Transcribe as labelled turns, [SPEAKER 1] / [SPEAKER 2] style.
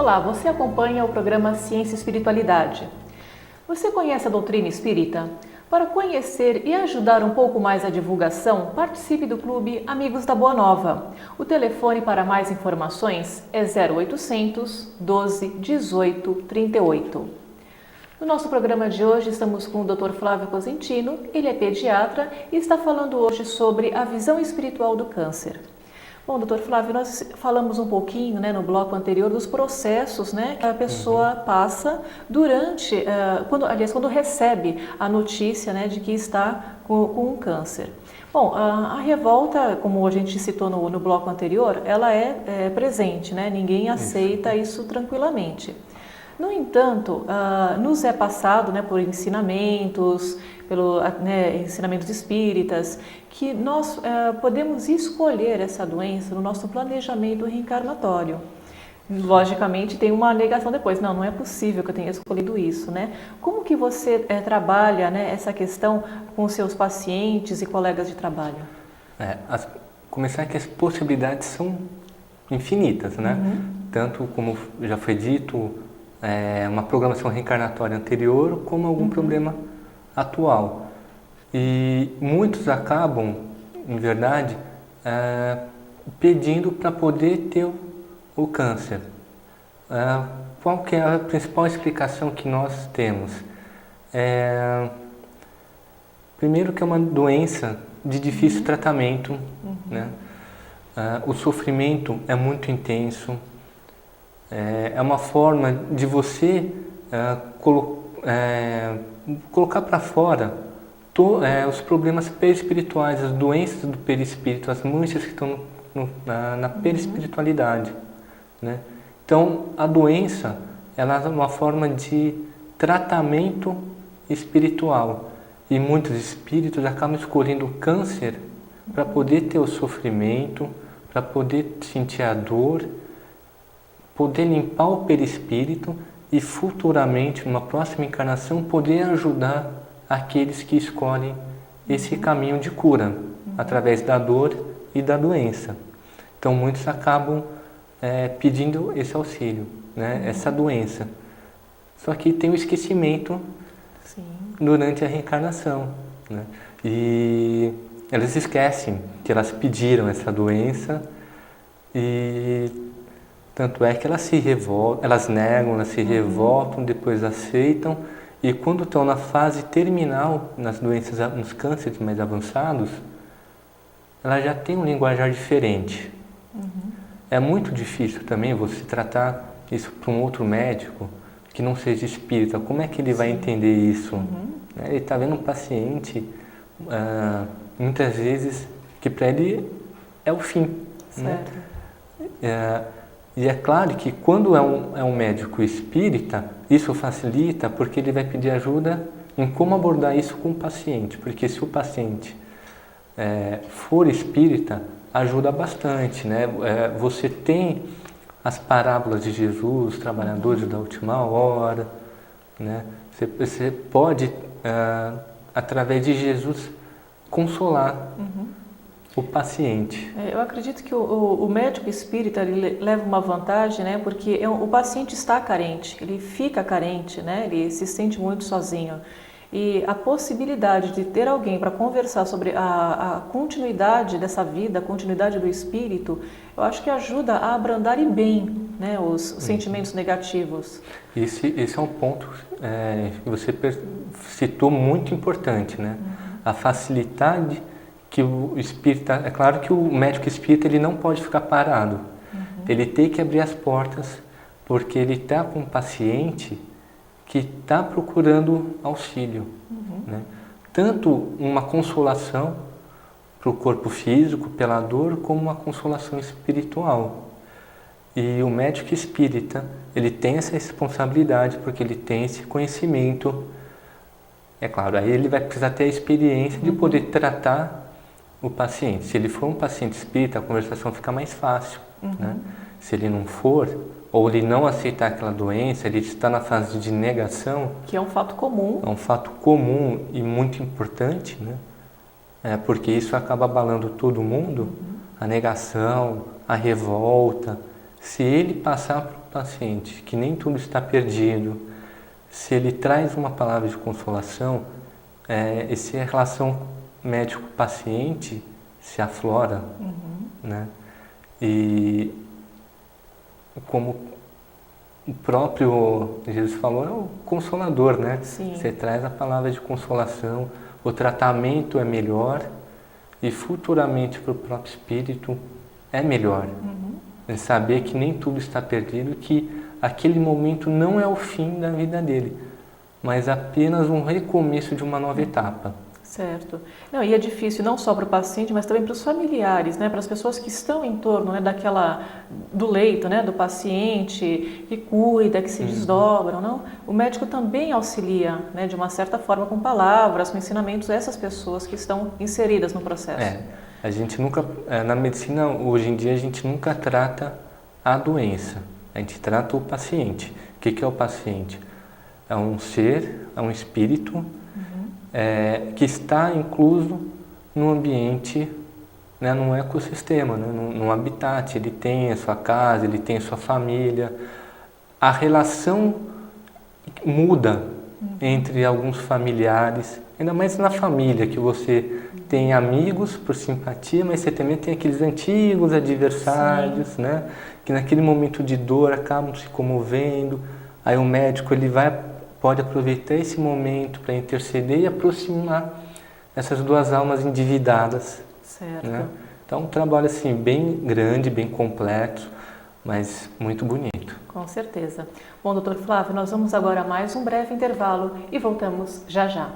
[SPEAKER 1] Olá, você acompanha o programa Ciência e Espiritualidade. Você conhece a doutrina espírita? Para conhecer e ajudar um pouco mais a divulgação, participe do Clube Amigos da Boa Nova. O telefone para mais informações é 0800 12 18 38. No nosso programa de hoje estamos com o Dr. Flávio Cosentino, ele é pediatra e está falando hoje sobre a visão espiritual do câncer. Bom, doutor Flávio, nós falamos um pouquinho, no bloco anterior dos processos, que a pessoa passa durante, quando recebe a notícia, de que está com um câncer. Bom, a revolta, como a gente citou no bloco anterior, ela é presente, ninguém aceita isso tranquilamente. No entanto, nos é passado por ensinamentos, ensinamentos espíritas, que nós podemos escolher essa doença no nosso planejamento reencarnatório. Logicamente tem uma negação depois, não é possível que eu tenha escolhido isso, Como que você trabalha essa questão com seus pacientes e colegas de trabalho?
[SPEAKER 2] Começar que as possibilidades são infinitas, Tanto como já foi dito, uma programação reencarnatória anterior, como algum problema atual. E muitos acabam, em verdade, pedindo para poder ter o câncer. Qual que é a principal explicação que nós temos? Primeiro que é uma doença de difícil tratamento, o sofrimento é muito intenso, é uma forma de você colocar para fora os problemas perispirituais, as doenças do perispírito, as manchas que estão na perispiritualidade. Então, a doença ela é uma forma de tratamento espiritual. E muitos espíritos acabam escolhendo o câncer para poder ter o sofrimento, para poder sentir a dor, poder limpar o perispírito e futuramente, numa próxima encarnação, poder ajudar aqueles que escolhem esse caminho de cura, através da dor e da doença. Então, muitos acabam pedindo esse auxílio, essa doença. Só que tem o esquecimento durante a reencarnação. E elas esquecem que elas pediram essa doença e tanto é que elas se revoltam, elas negam, elas se revoltam, depois aceitam e quando estão na fase terminal, nas doenças, nos cânceres mais avançados, elas já têm um linguajar diferente. É muito difícil também você tratar isso para um outro médico que não seja espírita. Como é que ele vai entender isso? Ele está vendo um paciente, muitas vezes, que para ele é o fim.
[SPEAKER 1] Certo.
[SPEAKER 2] E é claro que quando é um médico espírita, isso facilita porque ele vai pedir ajuda em como abordar isso com o paciente. Porque se o paciente for espírita, ajuda bastante, Você tem as parábolas de Jesus, os trabalhadores da última hora, Você pode, através de Jesus, consolar o paciente.
[SPEAKER 1] Eu acredito que o médico espírita ele leva uma vantagem, porque o paciente está carente, ele fica carente, ele se sente muito sozinho. E a possibilidade de ter alguém para conversar sobre a continuidade dessa vida, a continuidade do espírito, eu acho que ajuda a abrandar bem os sentimentos negativos.
[SPEAKER 2] Esse é um ponto que você citou muito importante, A facilidade que o espírita... É claro que o médico espírita ele não pode ficar parado. Ele tem que abrir as portas, porque ele está com um paciente que está procurando auxílio. Tanto uma consolação para o corpo físico, pela dor, como uma consolação espiritual. E o médico espírita, ele tem essa responsabilidade, porque ele tem esse conhecimento. É claro, aí ele vai precisar ter a experiência de poder tratar o paciente. Se ele for um paciente espírita, a conversação fica mais fácil. Se ele não for, ou ele não aceitar aquela doença, ele está na fase de negação.
[SPEAKER 1] Que é um fato comum.
[SPEAKER 2] É um fato comum e muito importante, porque isso acaba abalando todo mundo, a negação, a revolta. Se ele passar para o paciente que nem tudo está perdido, se ele traz uma palavra de consolação, essa relação médico-paciente se aflora, né? E como o próprio Jesus falou, é o consolador, né?
[SPEAKER 1] Sim.
[SPEAKER 2] Você traz a palavra de consolação, o tratamento é melhor e futuramente para o próprio espírito é melhor. É saber que nem tudo está perdido, que aquele momento não é o fim da vida dele, mas apenas um recomeço de uma nova etapa.
[SPEAKER 1] Certo. Não, e é difícil não só para o paciente, mas também para os familiares, né, para as pessoas que estão em torno, né, do leito, né, do paciente, que cuida, que se desdobram, não? O médico também auxilia, né, de uma certa forma com palavras, com ensinamentos a essas pessoas que estão inseridas no processo.
[SPEAKER 2] A gente nunca, na medicina hoje em dia a gente nunca trata a doença, a gente trata o paciente. O que é o paciente? É um ser, é um espírito que está incluso no ambiente, né, num ecossistema, né, num habitat. Ele tem a sua casa, ele tem a sua família. A relação muda entre alguns familiares, ainda mais na família, que você tem amigos por simpatia, mas você também tem aqueles antigos adversários, né, que naquele momento de dor acabam se comovendo. Aí o médico pode aproveitar esse momento para interceder e aproximar essas duas almas endividadas.
[SPEAKER 1] Certo.
[SPEAKER 2] Né? Então, um trabalho assim bem grande, bem complexo, mas muito bonito.
[SPEAKER 1] Com certeza. Bom, doutor Flávio, nós vamos agora a mais um breve intervalo e voltamos já já.